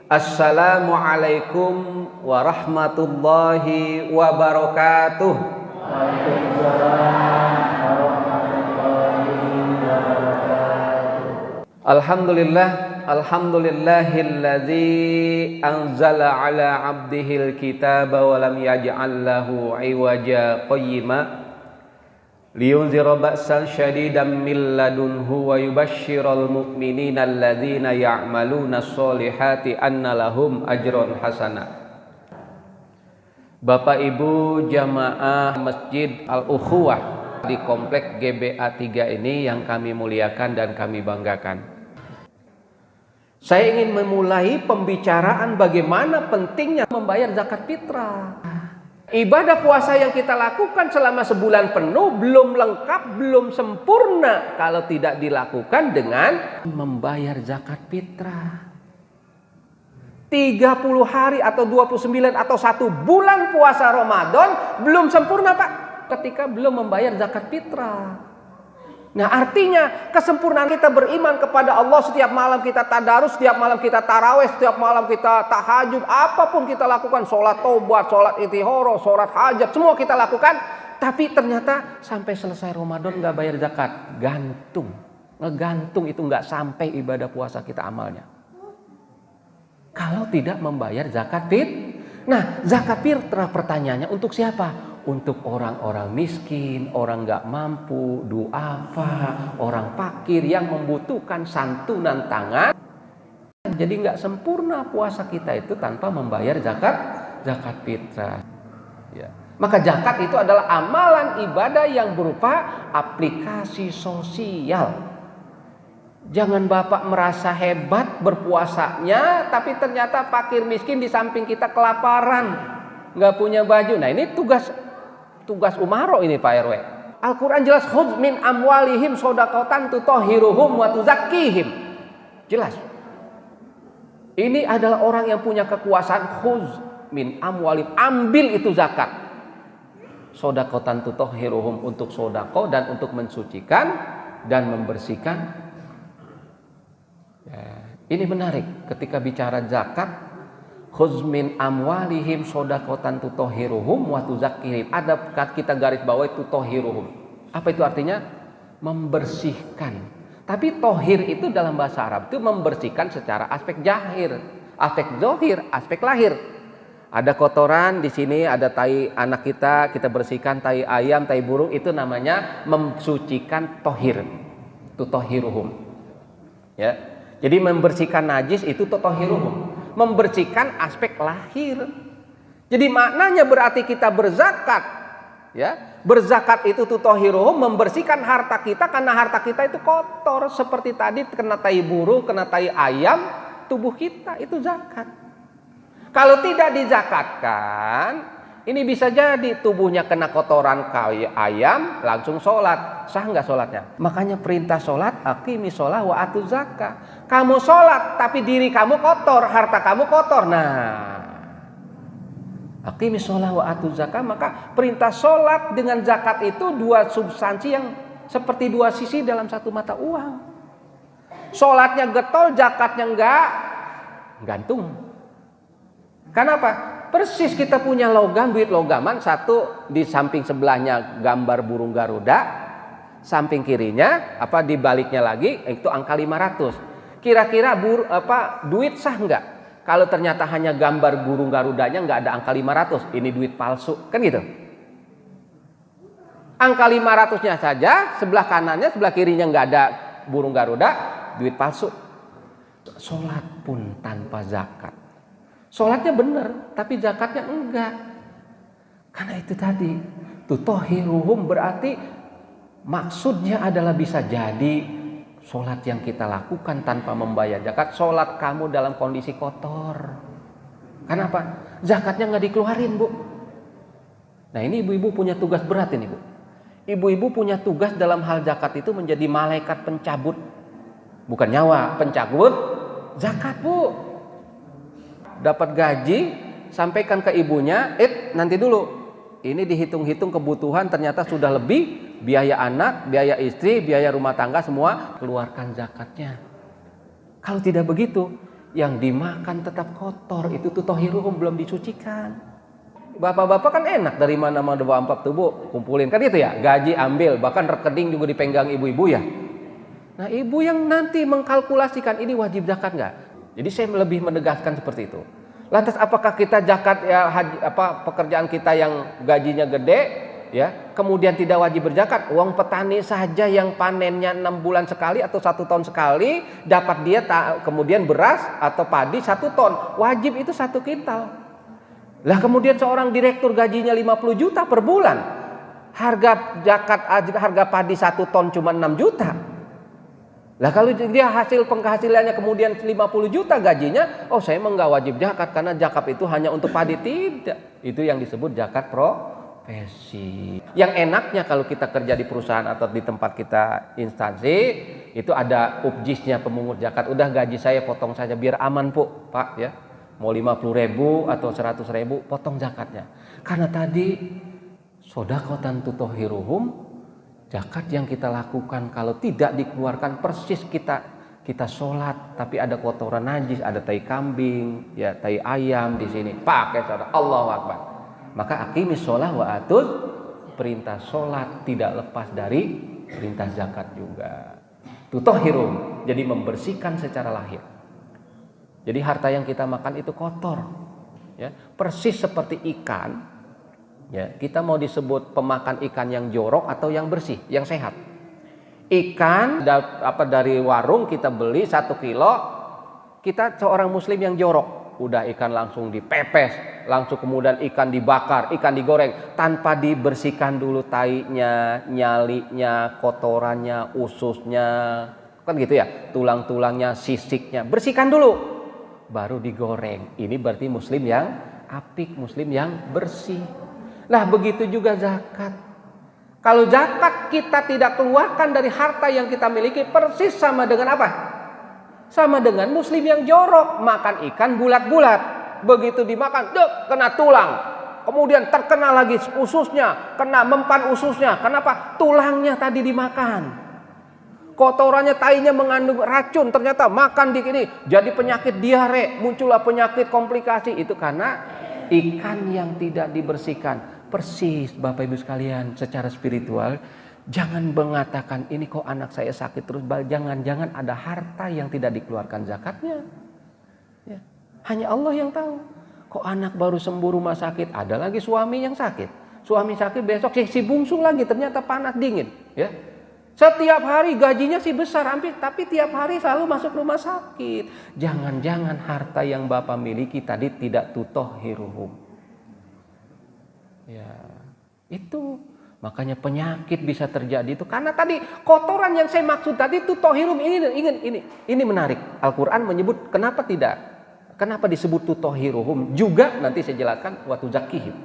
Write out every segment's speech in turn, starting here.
Assalamualaikum warahmatullahi wabarakatuh. Alhamdulillahilladzi anzala ala abdihil kitaba wa lam yaj'al lahu iwaja qayyima liyunzira ba'san syadidan min ladunhu wa yubashshiral mu'minina alladzina ya'maluna sholihati anna lahum ajron hasana. Bapak Ibu jamaah Masjid Al-Ukhuwah di Komplek GBA 3 ini yang kami muliakan dan kami banggakan. Saya ingin memulai pembicaraan bagaimana pentingnya membayar zakat fitrah. Ibadah puasa yang kita lakukan selama sebulan penuh belum lengkap, belum sempurna kalau tidak dilakukan dengan membayar zakat fitrah. 30 hari atau 29 atau 1 bulan puasa Ramadan belum sempurna Pak, ketika belum membayar zakat fitrah. Nah artinya kesempurnaan kita beriman kepada Allah, setiap malam kita tadarus, setiap malam kita tarawih, setiap malam kita tahajud, apapun kita lakukan, sholat taubat, sholat itihoro, sholat hajat, semua kita lakukan. Tapi ternyata sampai selesai Ramadan gak bayar zakat, gantung. Ngegantung itu gak sampai ibadah puasa kita amalnya kalau tidak membayar zakat fitrah. Nah zakat fitrah pertanyaannya untuk siapa? Untuk orang-orang miskin, orang gak mampu, duafa, orang fakir yang membutuhkan santunan tangan. Jadi gak sempurna puasa kita itu tanpa membayar zakat fitrah. Ya. Maka zakat itu adalah amalan ibadah yang berupa aplikasi sosial. Jangan Bapak merasa hebat berpuasanya, tapi ternyata fakir miskin di samping kita kelaparan, gak punya baju. Nah ini tugas umaro ini Pak RW. Al-Quran jelas, khudz min amwalihim shodaqatan tutahhiruhum wa tuzakkihim. Jelas. Ini adalah orang yang punya kekuasaan, khudz min amwalihim, ambil itu zakat. Shodaqatan tutahhiruhum, untuk sodako dan untuk mensucikan dan membersihkan. Ya, ini menarik ketika bicara zakat. Khudz min amwalihim shodaqatan tutahhiruhum wa tuzakkihim. Ada kita garis bawahi tutahhiruhum. Apa itu artinya? Membersihkan. Tapi tohir itu dalam bahasa Arab itu membersihkan secara aspek zahir, aspek zohir, aspek lahir. Ada kotoran di sini, ada tai anak kita bersihkan, tai ayam, tai burung, itu namanya mensucikan tohir. Tutahhiruhum. Ya. Jadi membersihkan najis itu tutahhiruhum. Membersihkan aspek lahir. Jadi maknanya berarti kita berzakat, ya. Berzakat itu tutahhiruhum, membersihkan harta kita, karena harta kita itu kotor seperti tadi kena tai burung, kena tai ayam, tubuh kita itu zakat. Kalau tidak dizakatkan, ini bisa jadi tubuhnya kena kotoran kayak ayam, langsung sholat. Sah nggak sholatnya? Makanya perintah sholat, aqimi sholat wa atu zakat. Kamu sholat tapi diri kamu kotor, harta kamu kotor. Nah, aqimi sholat wa atu zakat, maka perintah sholat dengan zakat itu dua substansi yang seperti dua sisi dalam satu mata uang. Sholatnya getol, zakatnya enggak, gantung. Kenapa? Persis kita punya logam, duit logaman, satu di samping sebelahnya gambar burung Garuda, samping kirinya di baliknya lagi itu angka 500. Kira-kira duit sah enggak? Kalau ternyata hanya gambar burung Garudanya enggak ada angka 500, ini duit palsu, kan gitu. Angka 500-nya saja, sebelah kanannya, sebelah kirinya enggak ada burung Garuda, duit palsu. Sholat pun tanpa zakat. Sholatnya benar, tapi zakatnya enggak. Karena itu tadi, tutahhiruhum berarti maksudnya adalah bisa jadi sholat yang kita lakukan tanpa membayar zakat, sholat kamu dalam kondisi kotor. Kenapa? Zakatnya nggak dikeluarin, Bu. Nah ini ibu-ibu punya tugas berat ini, Bu. Ibu-ibu punya tugas dalam hal zakat itu menjadi malaikat pencabut, bukan nyawa, pencabut zakat, Bu. Dapat gaji, sampaikan ke ibunya, nanti dulu, ini dihitung-hitung kebutuhan ternyata sudah lebih, biaya anak, biaya istri, biaya rumah tangga semua, keluarkan zakatnya. Kalau tidak begitu, yang dimakan tetap kotor, itu tutohiruhum, belum disucikan. Bapak-bapak kan enak, dari mana mau bawa amplop tubuh kumpulin kan itu ya, gaji ambil, bahkan rekening juga dipegang ibu-ibu ya. Nah, ibu yang nanti mengkalkulasikan ini wajib zakat nggak? Jadi saya lebih menegaskan seperti itu. Lantas apakah kita zakat ya, pekerjaan kita yang gajinya gede ya, kemudian tidak wajib berzakat? Uang petani saja yang panennya 6 bulan sekali atau 1 tahun sekali, dapat dia kemudian beras atau padi 1 ton, wajib itu 1 kintal. Lah kemudian seorang direktur gajinya 50 juta per bulan, harga harga padi 1 ton cuma 6 juta. Lah kalau dia hasil penghasilannya kemudian 50 juta gajinya, oh saya nggak wajib zakat karena zakat itu hanya untuk padi. Tidak, itu yang disebut zakat profesi. Yang enaknya kalau kita kerja di perusahaan atau di tempat kita instansi, itu ada ubjisnya pemungut zakat. Udah gaji saya potong saja biar aman Pak ya. Mau 50.000 atau 100.000 potong zakatnya. Karena tadi sodakotan tutohiruhum, zakat yang kita lakukan kalau tidak dikeluarkan persis kita sholat tapi ada kotoran najis, ada tai kambing, ya tai ayam di sini, pakai sholat Allahu Akbar. Maka aqimis sholah wa atuz, perintah sholat tidak lepas dari perintah zakat juga. Tutohirum, jadi membersihkan secara lahir. Jadi harta yang kita makan itu kotor, ya, persis seperti ikan. Ya, kita mau disebut pemakan ikan yang jorok atau yang bersih, yang sehat. Ikan dari warung kita beli 1 kilo, kita seorang muslim yang jorok, udah ikan langsung dipepes, langsung kemudian ikan dibakar, ikan digoreng, tanpa dibersihkan dulu tainya, nyalinya, kotorannya, ususnya, kan gitu ya, tulang-tulangnya, sisiknya, bersihkan dulu. Baru digoreng. Ini berarti muslim yang apik, muslim yang bersih. Nah begitu juga zakat. Kalau zakat kita tidak keluarkan dari harta yang kita miliki, persis sama dengan apa? Sama dengan muslim yang jorok, makan ikan bulat-bulat. Begitu dimakan, kena tulang. Kemudian terkena lagi ususnya, kena mempan ususnya. Kenapa? Tulangnya tadi dimakan. Kotorannya, tainya mengandung racun, ternyata makan di sini jadi penyakit diare, muncullah penyakit komplikasi. Itu karena ikan yang tidak dibersihkan. Persis Bapak Ibu sekalian, secara spiritual jangan mengatakan ini kok anak saya sakit terus, jangan ada harta yang tidak dikeluarkan zakatnya ya. Hanya Allah yang tahu. Kok anak baru sembuh rumah sakit, ada lagi suami yang sakit, suami sakit besok si bungsu lagi ternyata panas dingin ya. Setiap hari gajinya sih besar hampir, tapi tiap hari selalu masuk rumah sakit. Jangan-jangan harta yang Bapak miliki tadi tidak tutohiruhum. Ya, itu makanya penyakit bisa terjadi itu karena tadi kotoran yang saya maksud tadi tutohiruhum ini menarik. Al-Qur'an menyebut kenapa tidak? Kenapa disebut tutohiruhum? Juga nanti saya jelaskan waktu zakihim.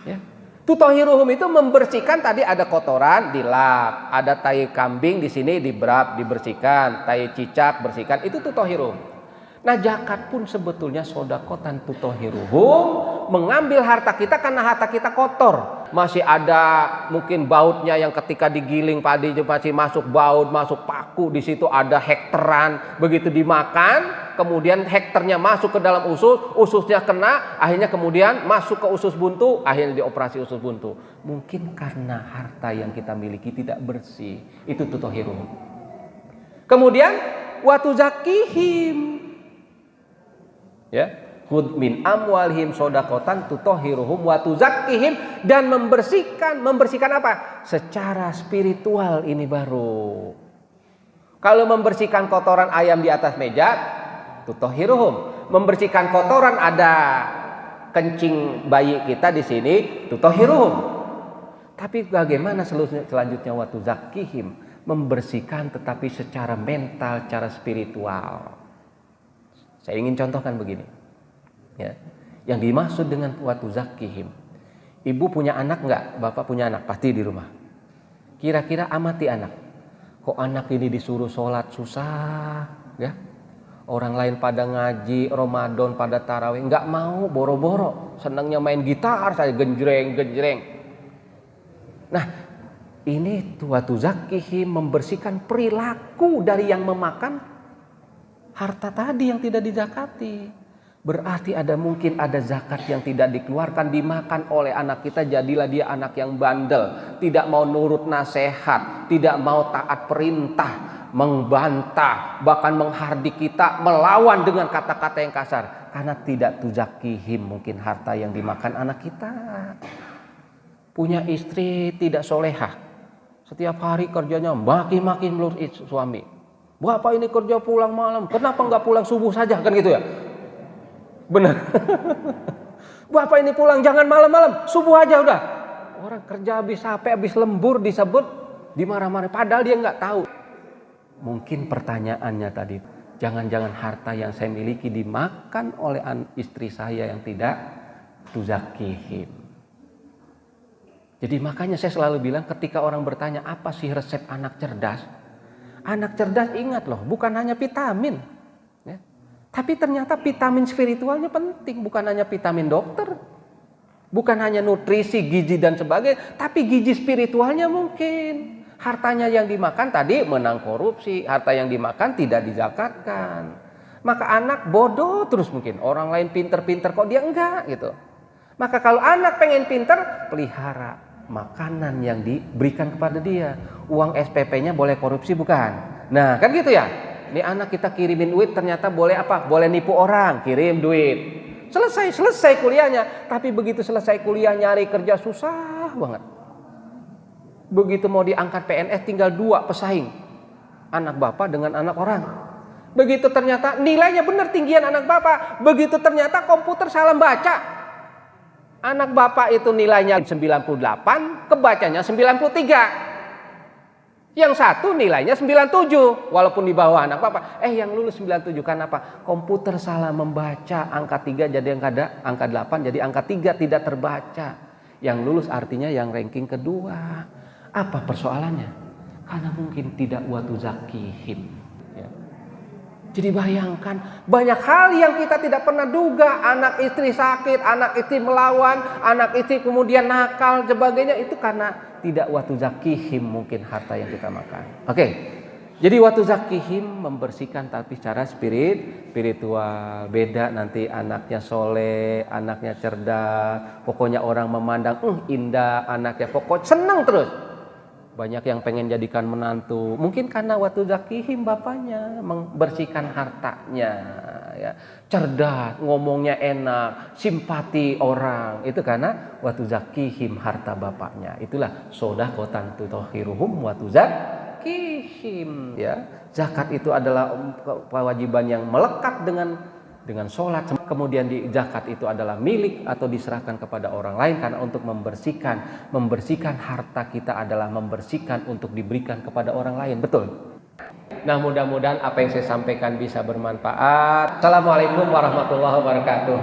Ya. Tutohiruhum itu membersihkan, tadi ada kotoran dilap, ada tai kambing di sini dibersihkan, tai cicak bersihkan, itu tutohiruhum. Nah zakat pun sebetulnya sodakotan tutohiruhum, mengambil harta kita karena harta kita kotor. Masih ada mungkin bautnya yang ketika digiling padi masih masuk baut, masuk paku, di situ ada hektaran, begitu dimakan kemudian hektarnya masuk ke dalam ususnya kena, akhirnya kemudian masuk ke usus buntu, akhirnya dioperasi usus buntu. Mungkin karena harta yang kita miliki tidak bersih, itu tutohiruhum. Kemudian watu zakihim, ya, khud min amwalihim sodakotan tutohiruhum watu zakihim, dan membersihkan apa? Secara spiritual. Ini baru. Kalau membersihkan kotoran ayam di atas meja, tutohiruhum. Membersihkan kotoran ada kencing bayi kita di sini, tutohiruhum. Tapi bagaimana selanjutnya waktu zakihim? Membersihkan tetapi secara mental, secara spiritual. Saya ingin contohkan begini. Ya. Yang dimaksud dengan waktu zakihim. Ibu punya anak enggak? Bapak punya anak pasti di rumah. Kira-kira amati anak. Kok anak ini disuruh sholat susah, ya? Orang lain pada ngaji, Ramadan pada tarawih, nggak mau, boro-boro, senangnya main gitar saya genjreng. Nah, ini waktu zakihim membersihkan perilaku dari yang memakan Harta tadi yang tidak dizakati. Berarti mungkin ada zakat yang tidak dikeluarkan, dimakan oleh anak kita, jadilah dia anak yang bandel, tidak mau nurut nasihat, tidak mau taat perintah, membantah, bahkan menghardik kita, melawan dengan kata-kata yang kasar. Karena tidak tuzakihim, mungkin harta yang dimakan anak kita. Punya istri tidak solehah, setiap hari kerjanya maki-maki melur suami. Bapak ini kerja pulang malam, kenapa nggak pulang subuh saja, kan gitu ya? Benar. Bapak ini pulang jangan malam-malam, subuh aja udah. Orang kerja habis capek, habis lembur disebut, dimarah-marah, padahal dia nggak tahu. Mungkin pertanyaannya tadi, jangan-jangan harta yang saya miliki dimakan oleh istri saya yang tidak tuzakihim. Jadi makanya saya selalu bilang, ketika orang bertanya apa sih resep anak cerdas? Anak cerdas ingat loh, bukan hanya vitamin, ya. Tapi ternyata vitamin spiritualnya penting, bukan hanya vitamin dokter, bukan hanya nutrisi, gizi dan sebagainya, tapi gizi spiritualnya mungkin. Hartanya yang dimakan tadi menang korupsi, harta yang dimakan tidak dizakatkan. Maka anak bodoh terus mungkin, orang lain pinter-pinter kok dia enggak gitu. Maka kalau anak pengen pinter, pelihara makanan yang diberikan kepada dia. Uang SPP-nya boleh korupsi bukan? Nah kan gitu ya. Ini anak kita kirimin duit, ternyata boleh apa? Boleh nipu orang, kirim duit. Selesai kuliahnya. Tapi begitu selesai kuliah nyari kerja susah banget. Begitu mau diangkat PNS tinggal 2 pesaing. Anak bapak dengan anak orang. Begitu ternyata nilainya benar tinggian anak bapak. Begitu ternyata komputer salah baca. Anak bapak itu nilainya 98, kebacanya 93. Yang satu nilainya 97, walaupun di bawah anak bapak. Yang lulus 97 karena apa? Komputer salah membaca angka 3 jadi angka 8 jadi angka 3 tidak terbaca. Yang lulus artinya yang ranking kedua. Apa persoalannya? Karena mungkin tidak watuzakihim. Ya. Jadi bayangkan banyak hal yang kita tidak pernah duga. Anak istri sakit, anak istri melawan, anak istri kemudian nakal, sebagainya. Itu karena tidak watuzakihim mungkin harta yang kita makan. Oke. Jadi watuzakihim membersihkan tapi secara spiritual. Beda nanti anaknya soleh, anaknya cerdas. Pokoknya orang memandang indah anaknya, pokoknya senang terus. Banyak yang pengen jadikan menantu. Mungkin karena watuzakihim bapaknya membersihkan hartanya, ya. Cerdas, ngomongnya enak, simpati orang. Itu karena watuzakihim harta bapaknya. Itulah shodaqotan tutahhiruhum watuzakihim, ya. Zakat itu adalah kewajiban yang melekat dengan sholat. Kemudian di zakat itu adalah milik atau diserahkan kepada orang lain karena untuk membersihkan harta kita adalah membersihkan untuk diberikan kepada orang lain. Betul? Nah, mudah-mudahan apa yang saya sampaikan bisa bermanfaat. Assalamualaikum warahmatullahi wabarakatuh.